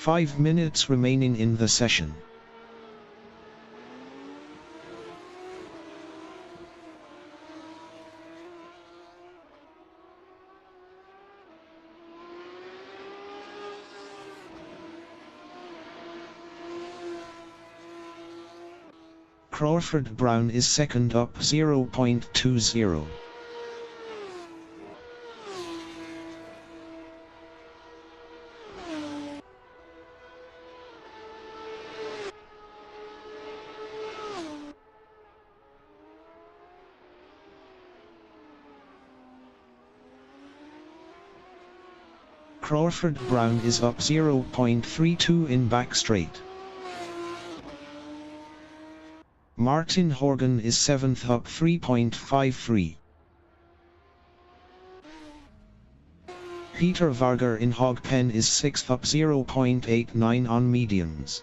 5 minutes remaining in the session. Crawford Brown is second up 0.20. Crawford Brown is up 0.32 in back straight. Martin Horgan is 7th up 3.53. Peter Varger in hog pen is 6th up 0.89 on mediums.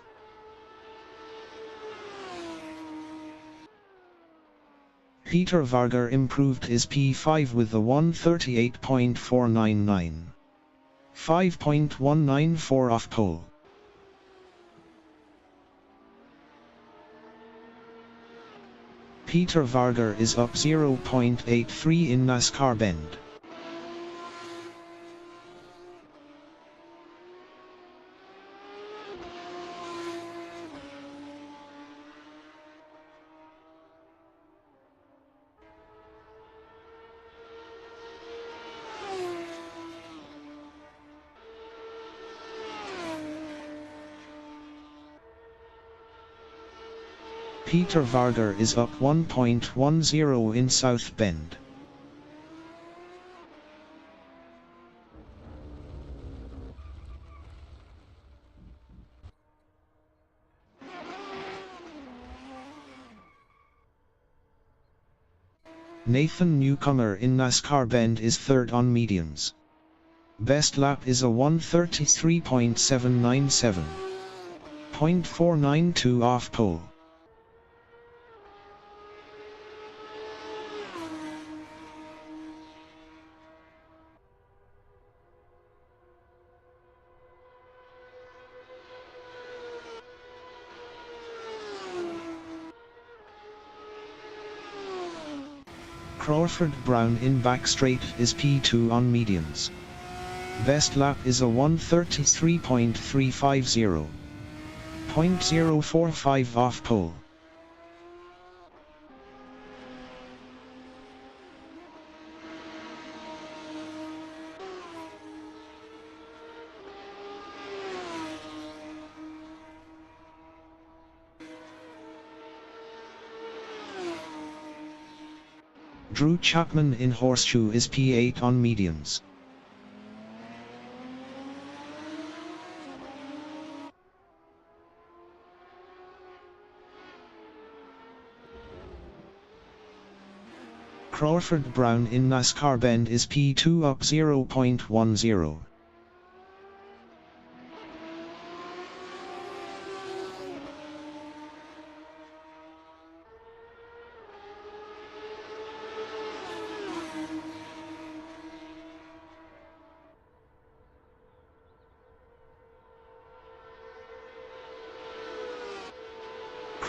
Peter Varger improved his P5 with the 138.499. 5.194 off pole. Peter Varger is up 0.83 in NASCAR bend. Peter Varger is up 1.10 in South Bend. Nathan Newcomer in NASCAR Bend is 3rd on mediums. Best lap is a 133.797. 0.492 off pole. Crawford Brown in back straight is P2 on mediums. Best lap is a 133.350. 0.045 off pole. Drew Chapman in horseshoe is P8 on mediums. Crawford Brown in NASCAR Bend is P2 up 0.10.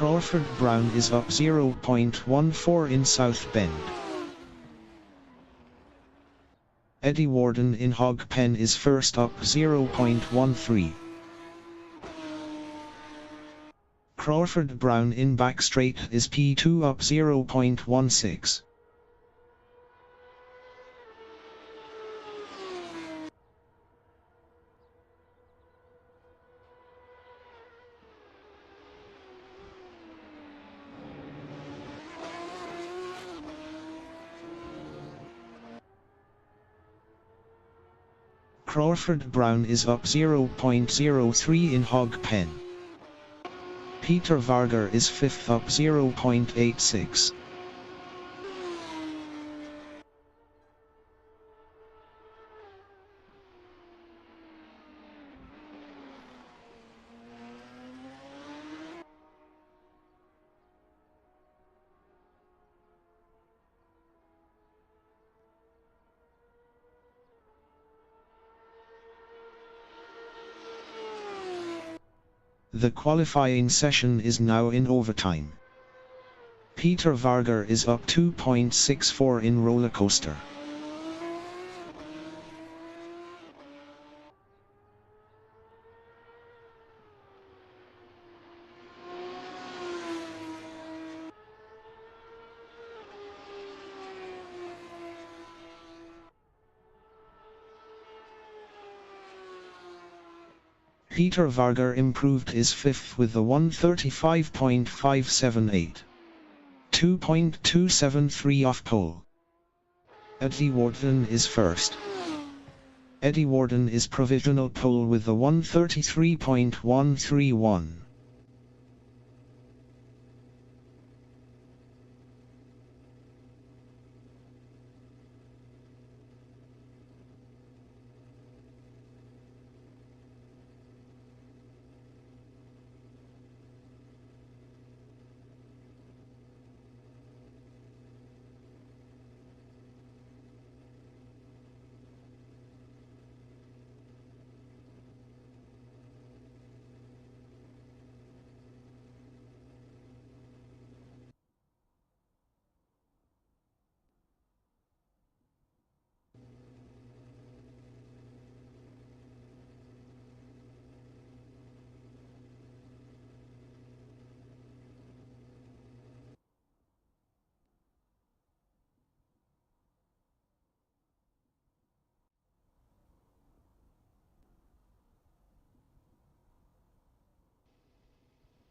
Crawford Brown is up 0.14 in South Bend. Eddie Warden in hog pen is first up 0.13. Crawford Brown in back straight is P2 up 0.16. Crawford Brown is up 0.03 in hog pen. Peter Varger is 5th up 0.86. The qualifying session is now in overtime. Peter Vargar is up 2.64 in roller coaster. Peter Vargar improved his fifth with the 135.578. 2.273 off pole. Eddie Worden is first. Eddie Worden is provisional pole with the 133.131.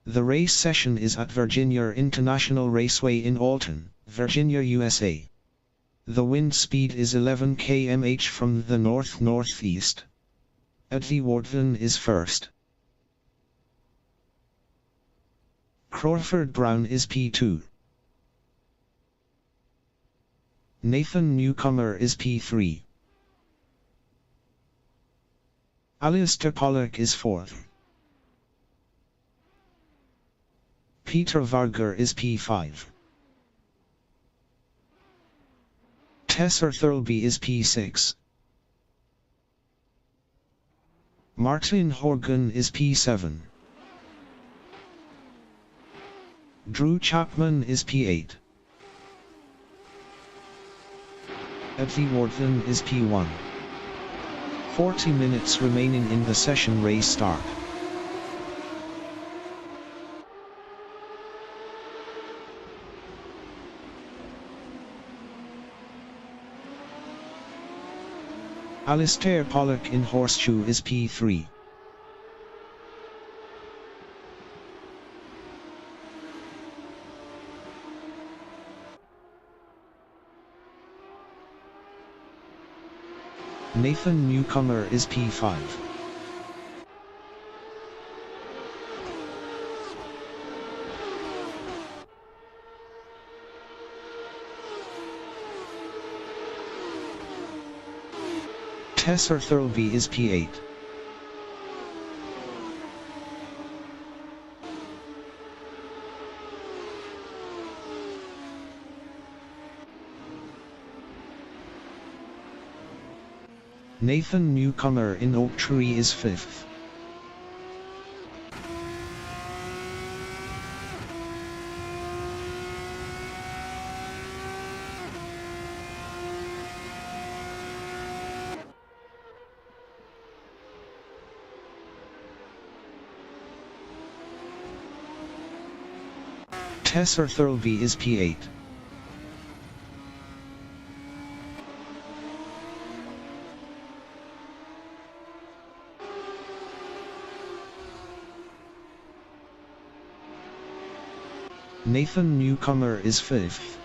The race session is at Virginia International Raceway in Alton, Virginia, USA. The wind speed is 11 km/h from the north-northeast. Eddie Worden is first. Crawford Brown is P2. Nathan Newcomer is P3. Alistair Pollock is fourth. Peter Vargar is P5. Tessa Thirlby is P6. Martin Horgan is P7. Drew Chapman is P8. Eddie Worden is P1. 40 minutes remaining in the session. Race start. Alistair Pollock in Horseshoe is P3. Nathan Newcomer is P5. Tessa Thirlby is P8. Nathan Newcomer in Oak Tree is 5th. Tessa Thirlby is P8. Nathan Newcomer is 5th.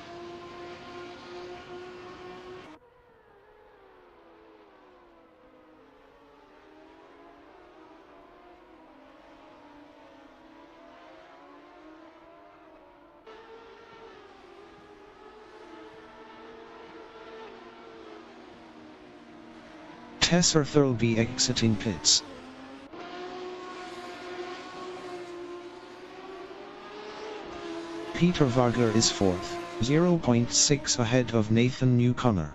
Tessa Thirlby exiting pits. Peter Vargar is 4th, 0.6 ahead of Nathan Newcomer.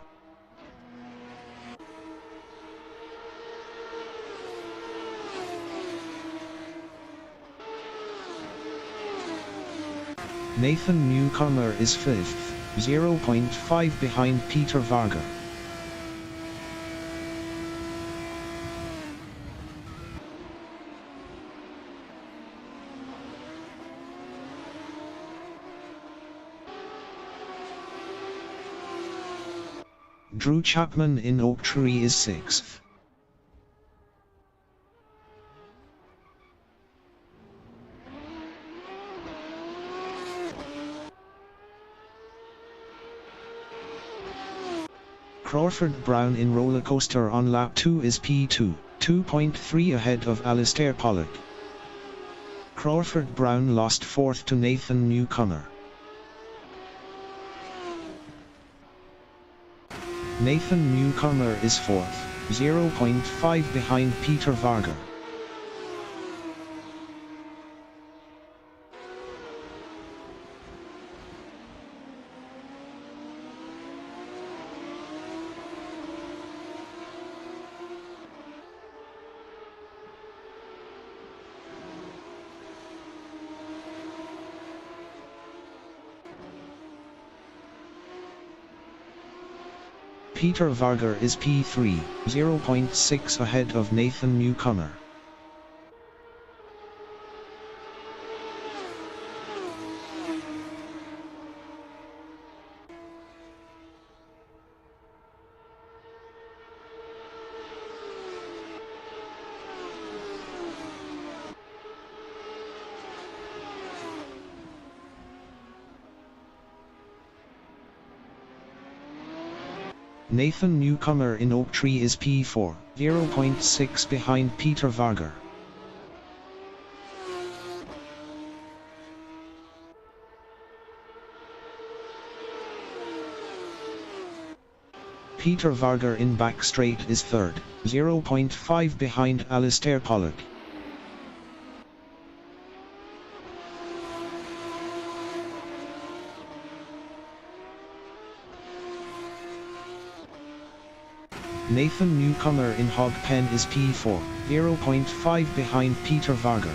Nathan Newcomer is 5th, 0.5 behind Peter Vargar. Drew Chapman in Oak Tree is 6th. Crawford Brown in Roller Coaster on lap 2 is P2, 2.3 ahead of Alistair Pollock. Crawford Brown lost 4th to Nathan Newcomer. Nathan Newcomer is 4th, 0.5 behind Peter Vargar. Peter Vargar is P3, 0.6 ahead of Nathan Newcomer. Nathan Newcomer in Oak Tree is P4, 0.6 behind Peter Vargar. Peter Vargar in Back Straight is 3rd, 0.5 behind Alistair Pollock. Nathan Newcomer in Hog Pen is P4, 0.5 behind Peter Vargar.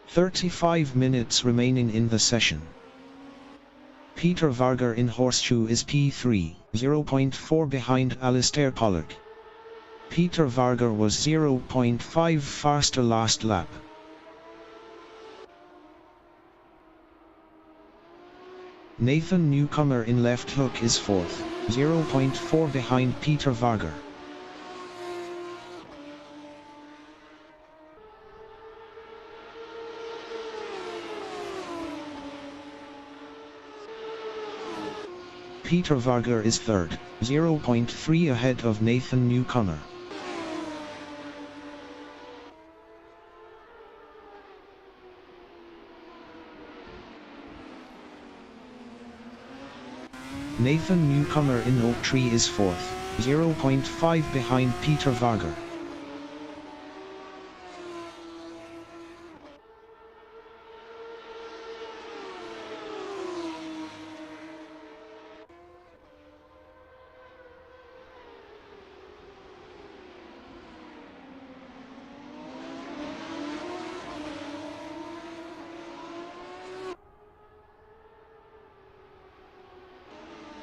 "35 minutes remaining in the session. Peter Vargar in Horseshoe is P3, 0.4 behind Alistair Pollock. Peter Vargar was 0.5 faster last lap. Nathan Newcomer in Left Hook is 4th, 0.4 behind Peter Vargar. Peter Vargar is 3rd, 0.3 ahead of Nathan Newcomer. Nathan Newcomer in Oak Tree is 4th, 0.5 behind Peter Vargar.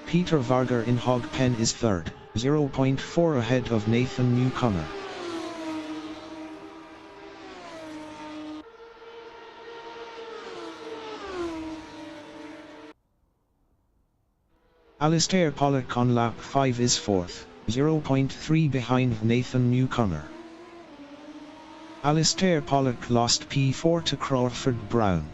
Peter Vargar in Hog Pen is 3rd, 0.4 ahead of Nathan Newcomer. Alistair Pollock on lap 5 is 4th, 0.3 behind Nathan Newcomer. Alistair Pollock lost P4 to Crawford Brown.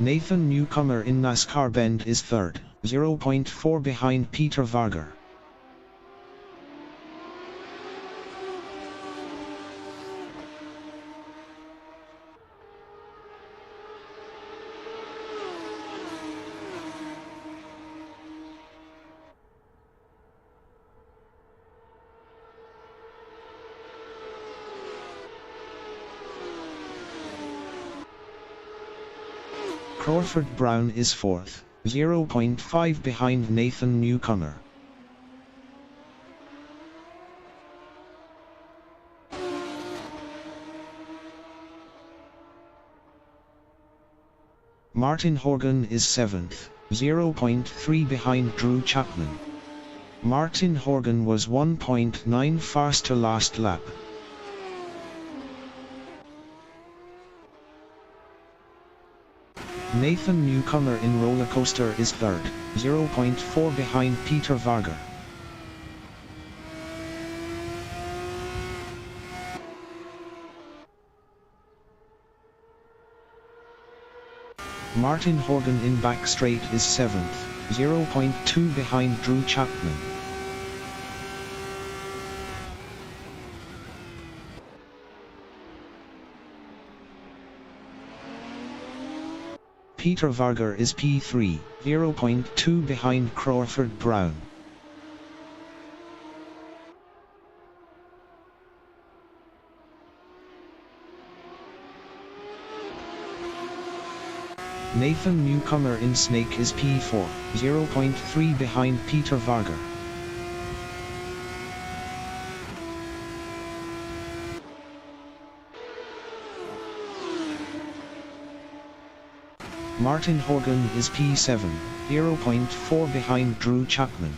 Nathan Newcomer in NASCAR Bend is 3rd, 0.4 behind Peter Vargar. Crawford Brown is 4th, 0.5 behind Nathan Newcomer. Martin Horgan is 7th, 0.3 behind Drew Chapman. Martin Horgan was 1.9 faster last lap. Nathan Newcomer in roller coaster is 3rd, 0.4 behind Peter Vargar. Martin Horgan in back straight is 7th, 0.2 behind Drew Chapman. Peter Vargar is P3, 0.2 behind Crawford Brown. Nathan Newcomer in Snake is P4, 0.3 behind Peter Vargar. Martin Horgan is P7, 0.4 behind Drew Chapman.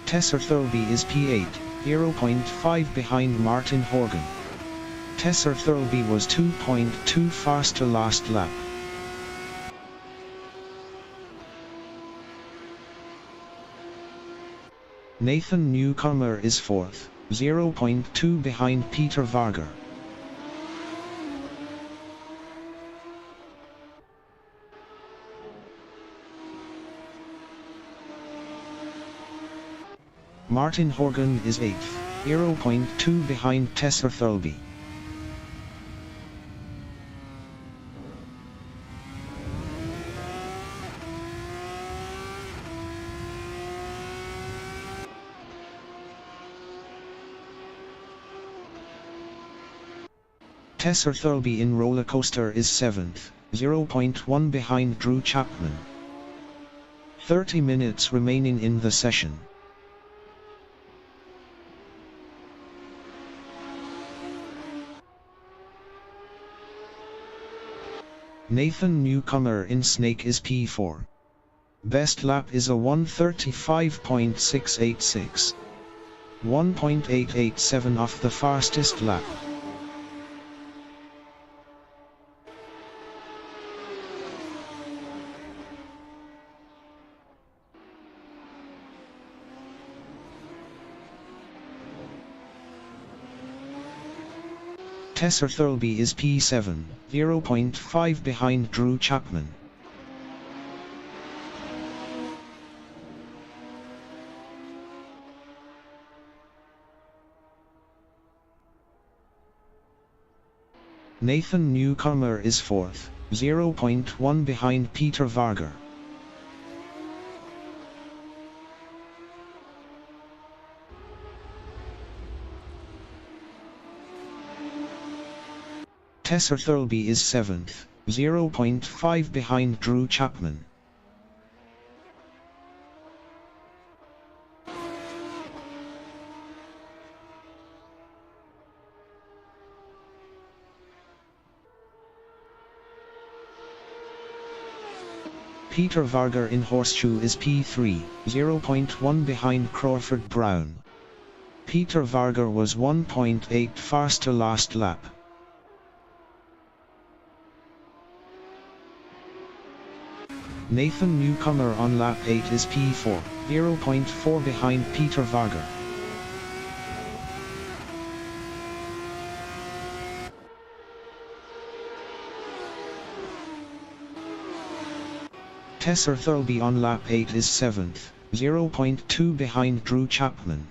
Tessa Thirlby is P8, 0.5 behind Martin Horgan. Tessa Thirlby was 2.2 faster last lap. Nathan Newcomer is 4th, 0.2 behind Peter Vargar. Martin Horgan is 8th, 0.2 behind Tessa Thirlby. Tessa Thirlby in roller coaster is 7th, 0.1 behind Drew Chapman. 30 minutes remaining in the session. Nathan Newcomer in Snake is P4. Best lap is a 1:35.686. 1.887 off the fastest lap. Tessa Thirlby is P7, 0.5 behind Drew Chapman. Nathan Newcomer is 4th, 0.1 behind Peter Vargar. Tessa Thirlby is 7th, 0.5 behind Drew Chapman. Peter Vargar in Horseshoe is P3, 0.1 behind Crawford Brown. Peter Vargar was 1.8 faster last lap. Nathan Newcomer on lap 8 is P4, 0.4 behind Peter Vargar. Tessa Thirlby on lap 8 is 7th, 0.2 behind Drew Chapman.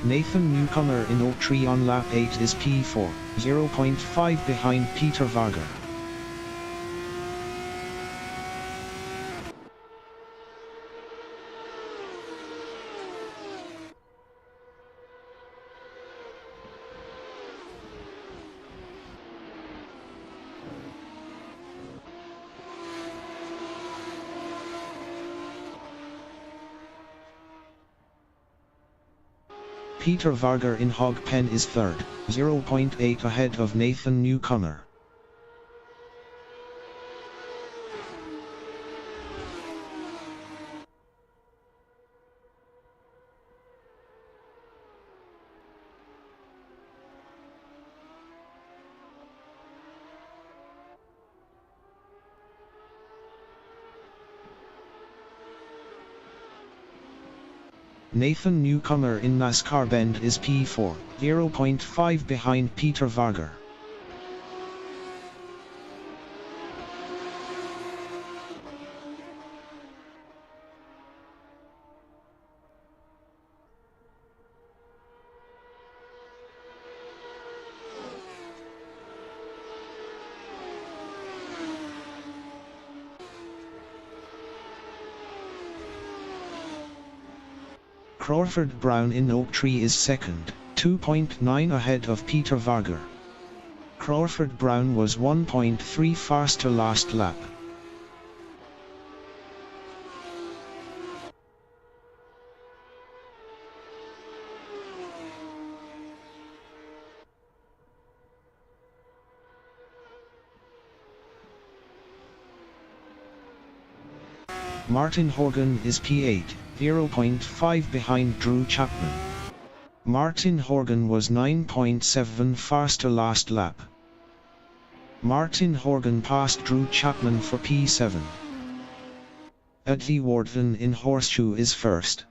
Nathan Newcomer in Oak Tree on lap 8 is P4, 0.5 behind Peter Vargar. Peter Vargar in hog pen is third, 0.8 ahead of Nathan Newcomer. Nathan Newcomer in NASCAR Bend is P4, 0.5 behind Peter Vargar. Crawford Brown in Oak Tree is second, 2.9 ahead of Peter Vargar. Crawford Brown was 1.3 faster last lap. Martin Horgan is P8, 0.5 behind Drew Chapman. Martin Horgan was 9.7 faster last lap. Martin Horgan passed Drew Chapman for P7. Eddie Wharton in Horseshoe is first.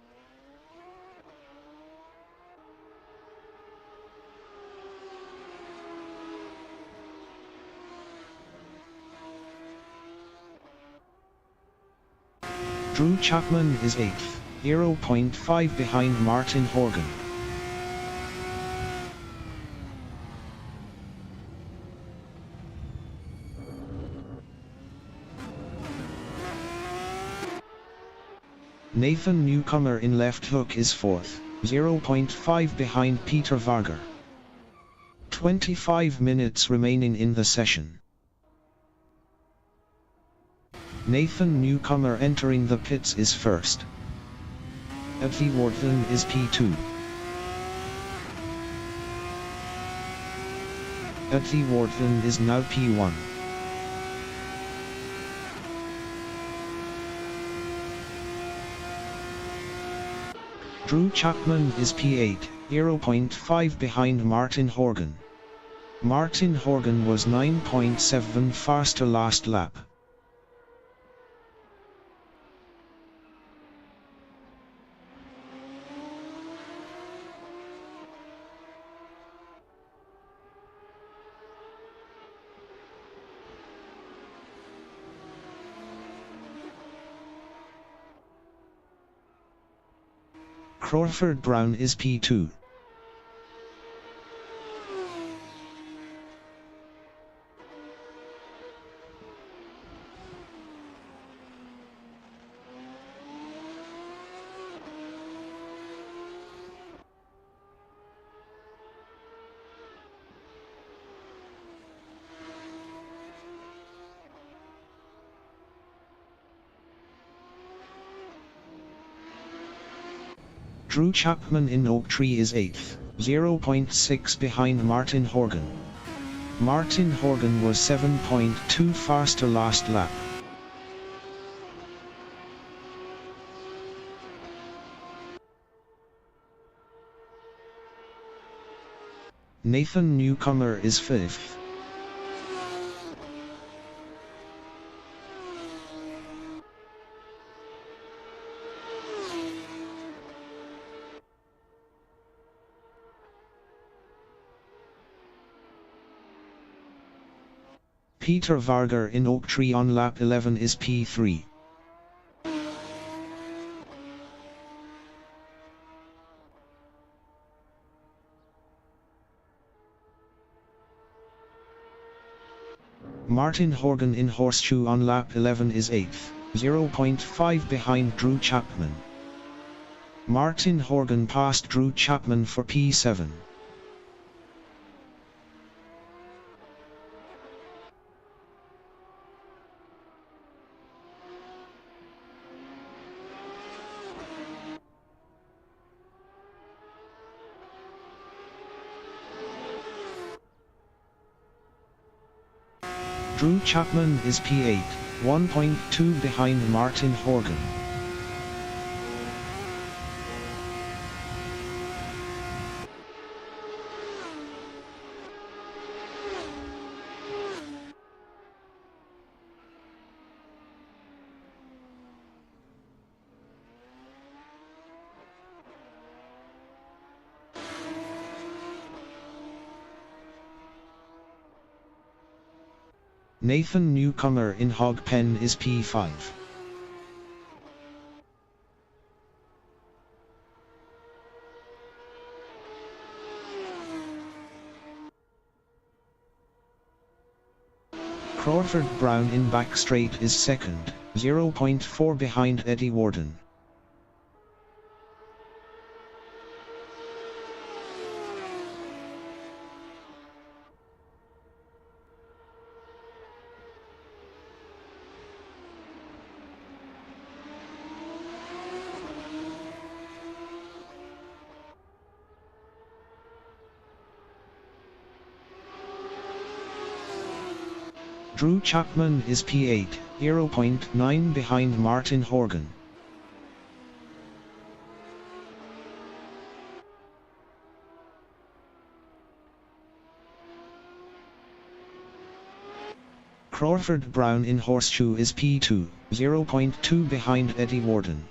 Drew Chapman is 8th, 0.5 behind Martin Horgan. Nathan Newcomer in left hook is 4th, 0.5 behind Peter Vargar. 25 minutes remaining in the session. Nathan Newcomer entering the pits is first. Eddie Wharton is P2. Eddie Wharton is now P1. Drew Chapman is P8, 0.5 behind Martin Horgan. Martin Horgan was 9.7 faster last lap. Crawford Brown is P2. Drew Chapman in Oak Tree is 8th, 0.6 behind Martin Horgan. Martin Horgan was 7.2 faster last lap. Nathan Newcomer is 5th. Peter Vargar in Oak Tree on lap 11 is P3. Martin Horgan in Horseshoe on lap 11 is 8th, 0.5 behind Drew Chapman. Martin Horgan passed Drew Chapman for P7. Drew Chapman is P8, 1.2 behind Martin Horgan. Nathan Newcomer in Hog Pen is P5. Crawford Brown in Back Straight is second, 0.4 behind Eddie Warden. Drew Chapman is P8, 0.9 behind Martin Horgan. Crawford Brown in Horseshoe is P2, 0.2 behind Eddie Warden.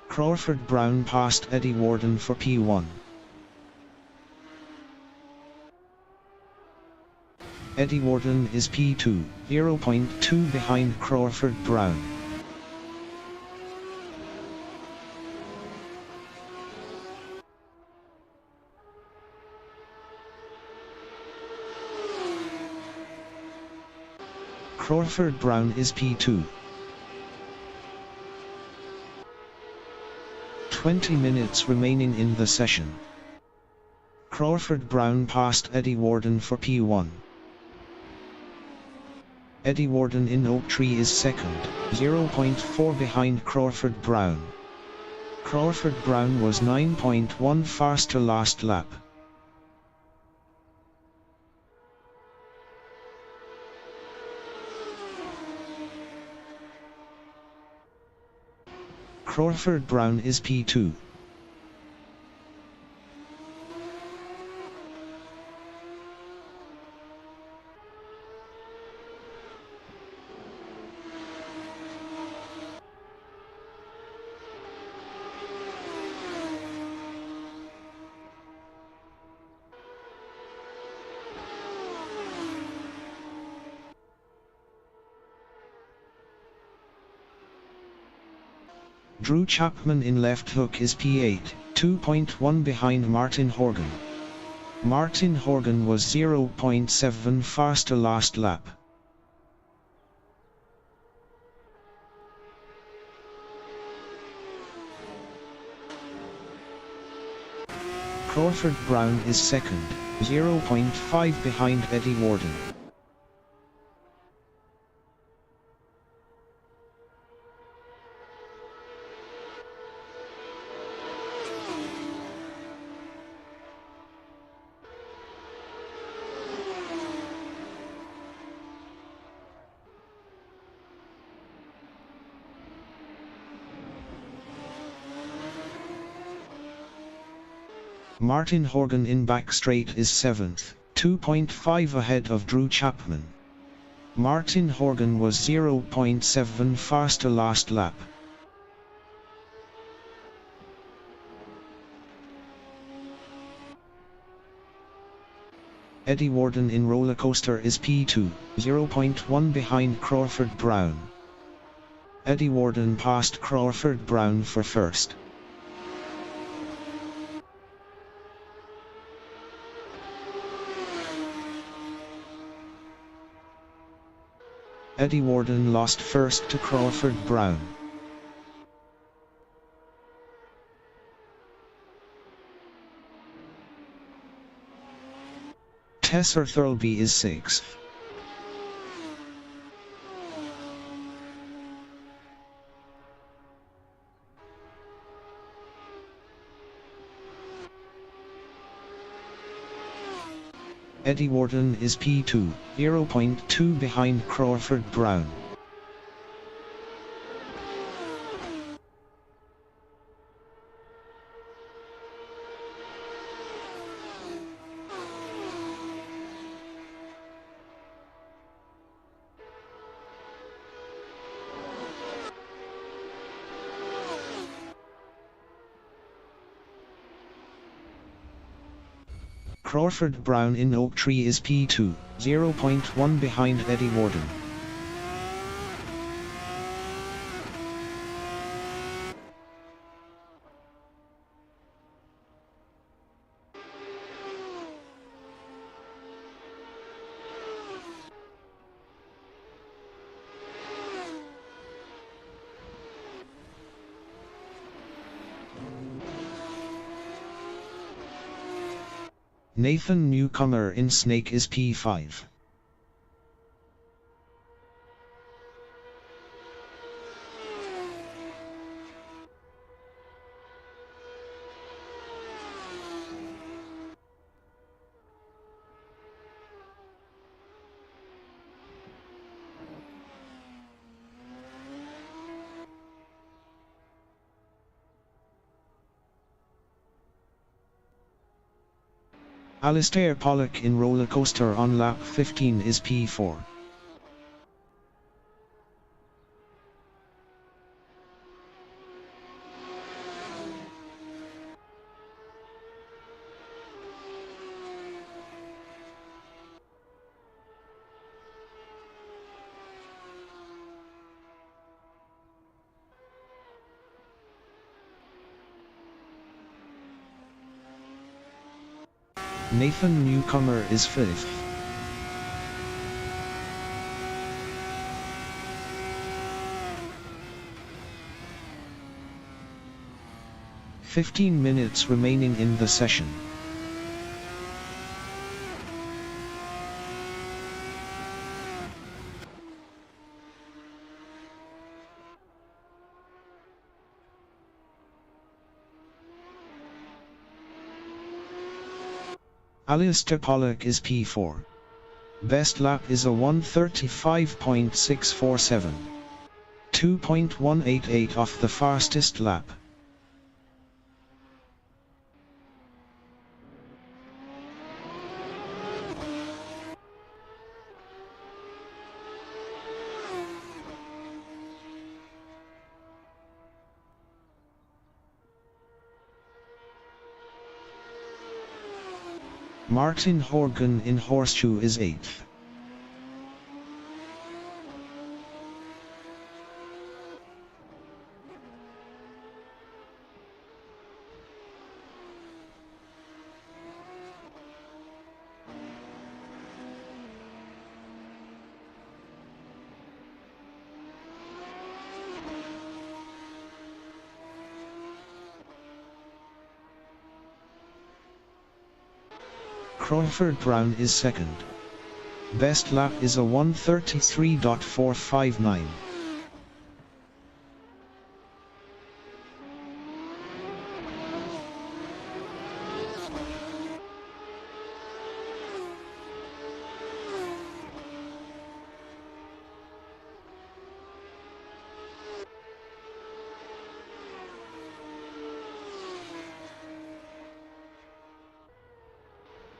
Crawford Brown passed Eddie Warden for P1. Eddie Warden is P2, 0.2 behind Crawford Brown. Crawford Brown is P2. 20 minutes remaining in the session. Crawford Brown passed Eddie Warden for P1. Eddie Warden in Oak Tree is second, 0.4 behind Crawford Brown. Crawford Brown was 9.1 faster last lap. Crawford Brown is P2. Drew Chapman in left hook is P8, 2.1 behind Martin Horgan. Martin Horgan was 0.7 faster last lap. Crawford Brown is second, 0.5 behind Eddie Warden. Martin Horgan in back straight is 7th, 2.5 ahead of Drew Chapman. Martin Horgan was 0.7 faster last lap. Eddie Warden in roller coaster is P2, 0.1 behind Crawford Brown. Eddie Warden passed Crawford Brown for first. Eddie Warden lost first to Crawford Brown. Tesser Thurlby is 6th. Eddie Wharton is P2, 0.2 behind Crawford Brown. Crawford Brown in Oak Tree is P2, 0.1 behind Eddie Wharton. Nathan Newcomer in Snake is P5. Alistair Pollock in Roller Coaster on lap 15 is P4. Nathan Newcomer is 5th. "15 minutes remaining in the session. Alistair Pollock is P4. Best lap is a 1:35.647. 2.188 off the fastest lap. Martin Horgan in Horseshoe is 8th. Crawford Brown is 2nd. Best lap is a 1:33.459.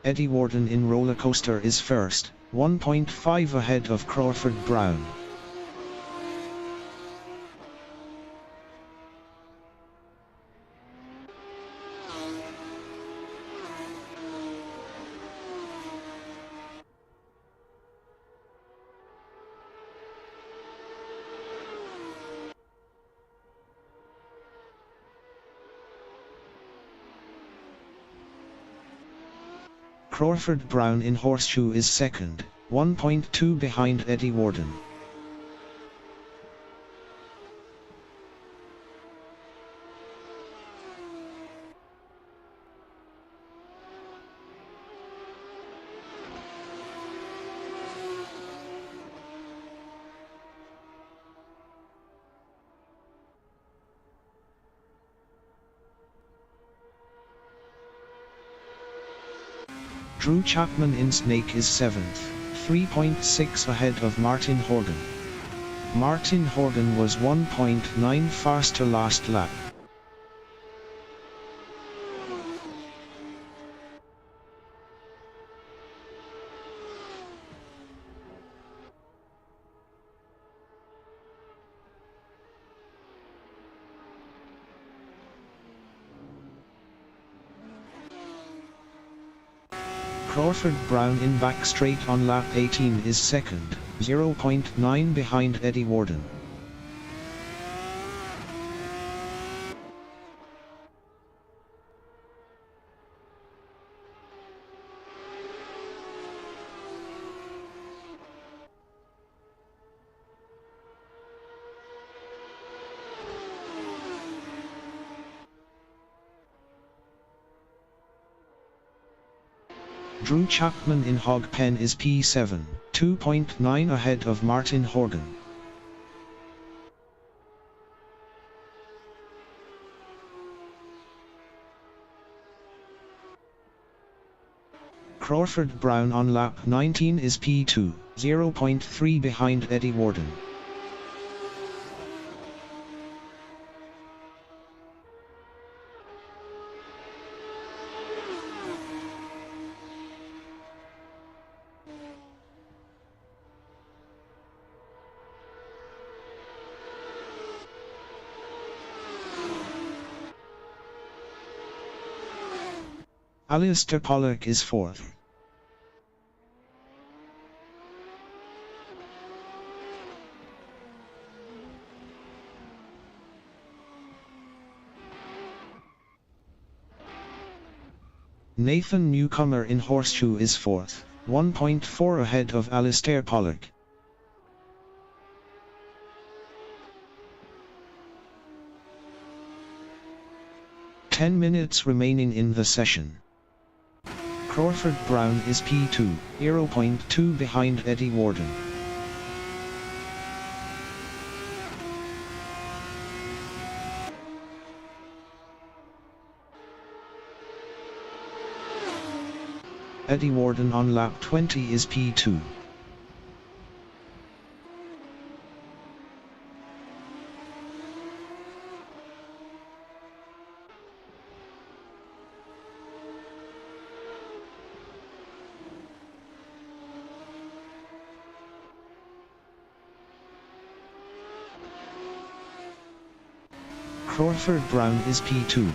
Eddie Wharton in Roller Coaster is 1st, 1.5 ahead of Crawford Brown. Crawford Brown in Horseshoe is 2nd, 1.2 behind Eddie Wharton. Drew Chapman in Snake is 7th, 3.6 ahead of Martin Horgan. Martin Horgan was 1.9 faster last lap. Crawford Brown in back straight on lap 18 is 2nd, 0.9 behind Eddie Warden. Drew Chapman in Hog Pen is P7, 2.9 ahead of Martin Horgan. Crawford Brown on lap 19 is P2, 0.3 behind Eddie Warden. Alistair Pollock is 4th. Nathan Newcomer in Horseshoe is 4th, 1.4 ahead of Alistair Pollock. Ten minutes remaining in the session. Crawford Brown is P2, 0.2 behind Eddie Warden. Eddie Warden on lap 20 is P2. Crawford Brown is P2.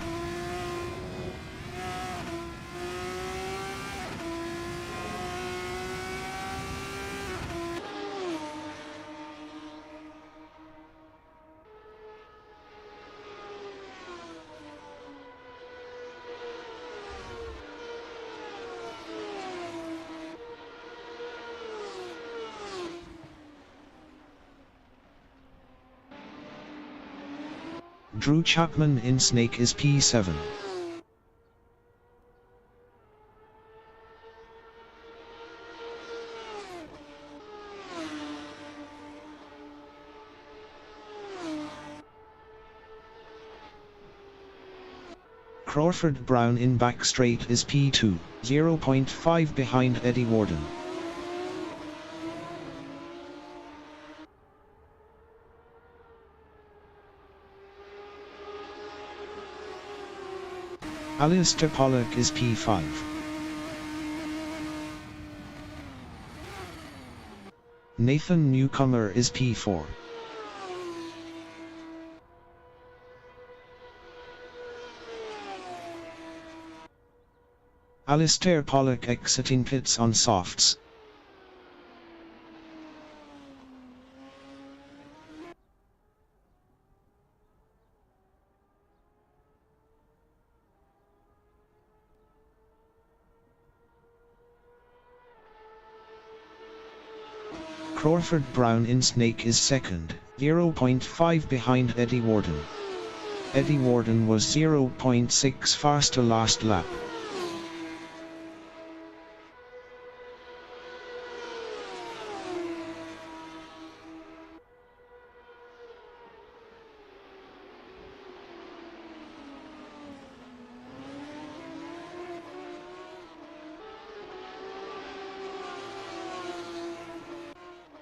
Drew Chapman in Snake is P7. Crawford Brown in back straight is P2, 0.5 behind Eddie Warden. Alistair Pollock is P5. Nathan Newcomer is P4. Alistair Pollock exiting pits on softs. Crawford Brown in Snake is 2nd, 0.5 behind Eddie Warden. Eddie Warden was 0.6 faster last lap.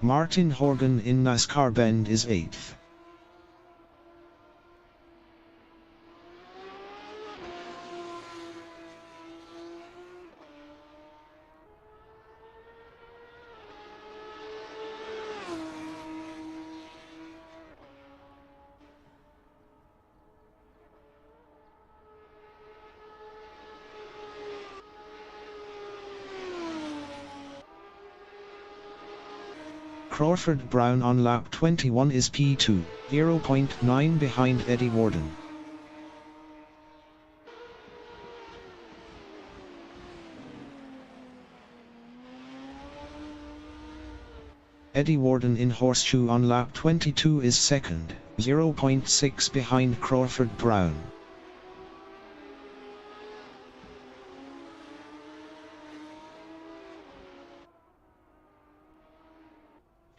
Martin Horgan in NASCAR Bend is 8th. Crawford Brown on lap 21 is P2, 0.9 behind Eddie Worden. Eddie Worden in Horseshoe on lap 22 is second, 0.6 behind Crawford Brown.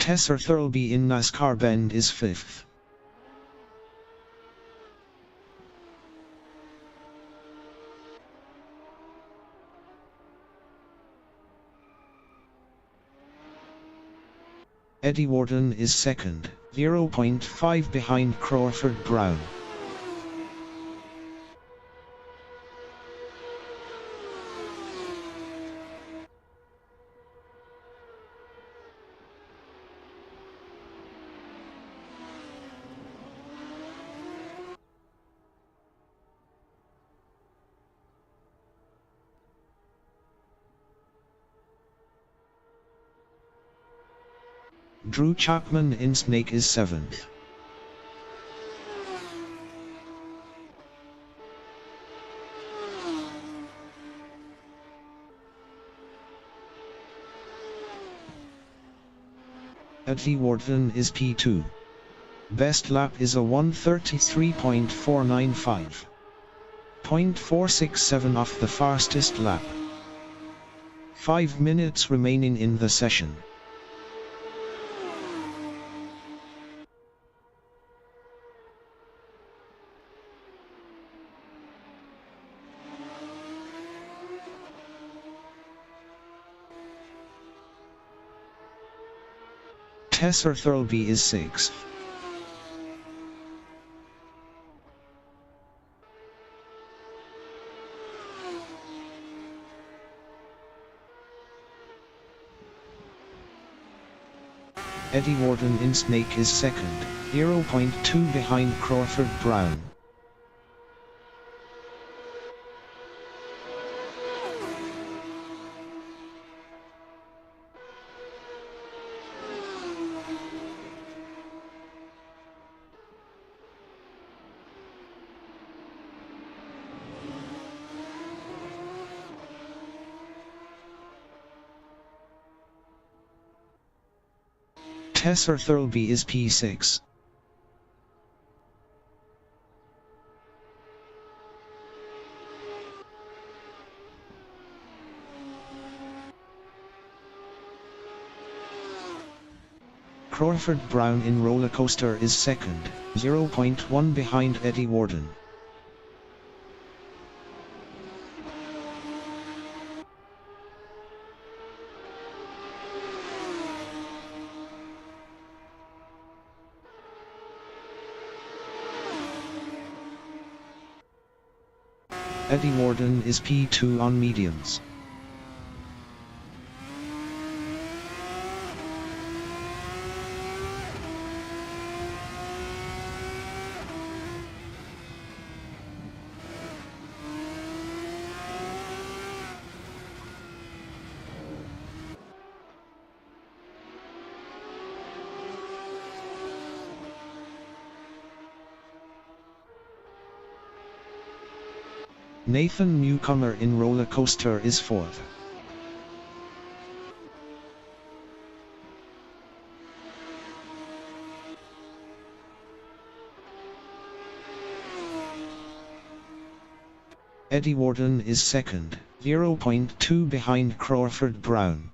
Tesser Thurlby in NASCAR Bend is 5th. Eddie Worden is second, 0.5 behind Crawford Brown. Drew Chapman in Snake is 7th. Eddie Worden is P2. Best lap is a 1:33.495. 0.467 off the fastest lap. 5 minutes remaining in the session. Tesser Thurlby is 6th. Eddie Worden in Snake is second, 0.2 behind Crawford Brown. Tesser Thurlby is P6. Crawford Brown in Roller Coaster is second, 0.1 behind Eddie Worden. Eddie Worden is P2 on mediums. Nathan Newcomer in Roller Coaster is 4th. Eddie Worden is second, 0.2 behind Crawford Brown.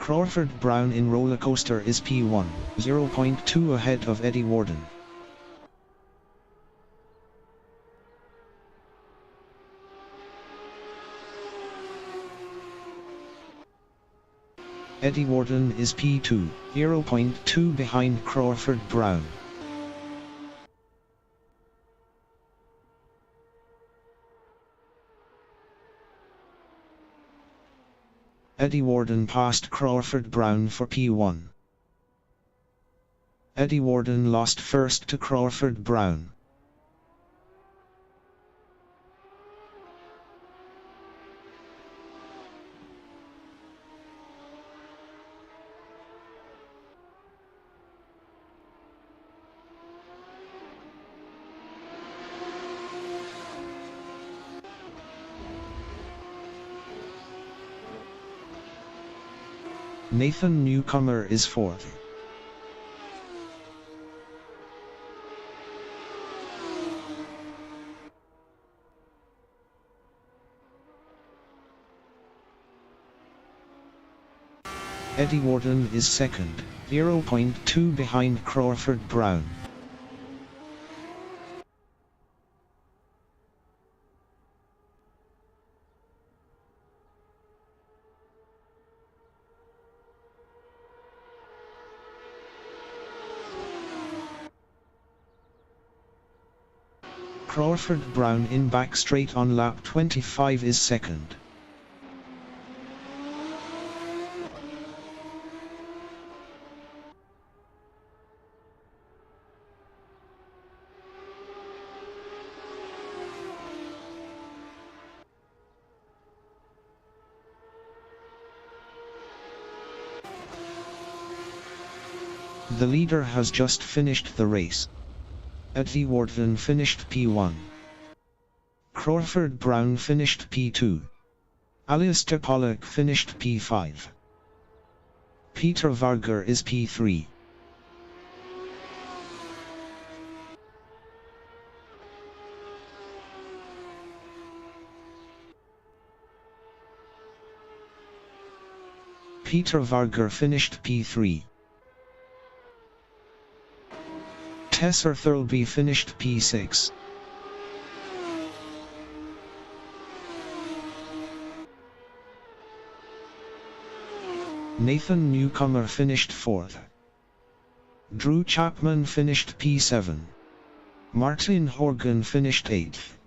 Crawford Brown in roller coaster is P1, 0.2 ahead of Eddie Warden. Eddie Warden is P2, 0.2 behind Crawford Brown. Eddie Warden passed Crawford Brown for P1. Eddie Warden lost first to Crawford Brown. Nathan Newcomer is fourth. Eddie Warden is second, 0.2 behind Crawford Brown. Crawford Brown in back straight on lap 25 is second. The leader has just finished the race. Eddie Warden finished P1. Crawford Brown finished P2. Alistair Pollock finished P5. Peter Varger is P3. Peter Varger finished P3. Tessa Thirlby finished P6. Nathan Newcomer finished 4th. Drew Chapman finished P7. Martin Horgan finished 8th.